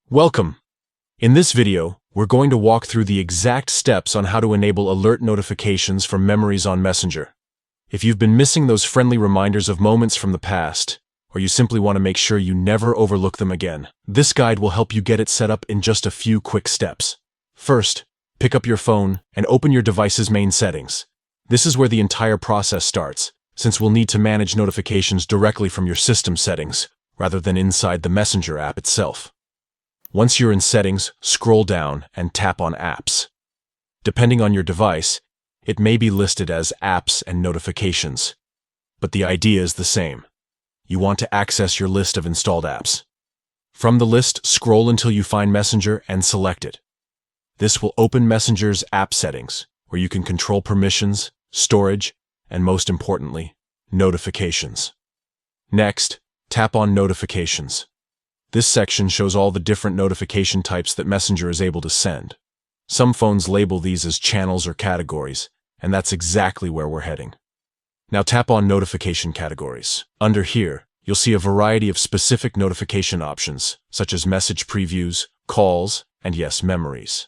Welcome! In this video, we're going to walk through the exact steps on how to enable alert notifications from memories on Messenger. If you've been missing those friendly reminders of moments from the past, or you simply want to make sure you never overlook them again, this guide will help you get it set up in just a few quick steps. First, pick up your phone and open your device's main settings. This is where the entire process starts, since we'll need to manage notifications directly from your system settings, rather than inside the Messenger app itself. Once you're in Settings, scroll down and tap on Apps. Depending on your device, it may be listed as Apps and Notifications, but the idea is the same. You want to access your list of installed apps. From the list, scroll until you find Messenger and select it. This will open Messenger's app settings, where you can control permissions, storage, and most importantly, notifications. Next, tap on Notifications. This section shows all the different notification types that Messenger is able to send. Some phones label these as channels or categories, and that's exactly where we're heading. Now tap on Notification Categories. Under here, you'll see a variety of specific notification options, such as message previews, calls, and yes, memories.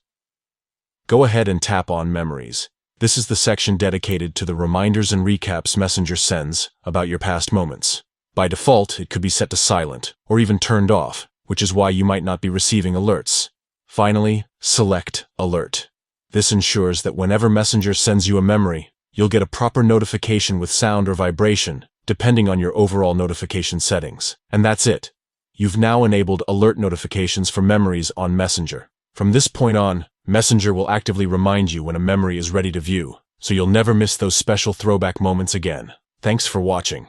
Go ahead and tap on Memories. This is the section dedicated to the reminders and recaps Messenger sends about your past moments. By default, it could be set to silent, or even turned off, which is why you might not be receiving alerts. Finally, select Alert. This ensures that whenever Messenger sends you a memory, you'll get a proper notification with sound or vibration, depending on your overall notification settings. And that's it. You've now enabled alert notifications for memories on Messenger. From this point on, Messenger will actively remind you when a memory is ready to view, so you'll never miss those special throwback moments again. Thanks for watching.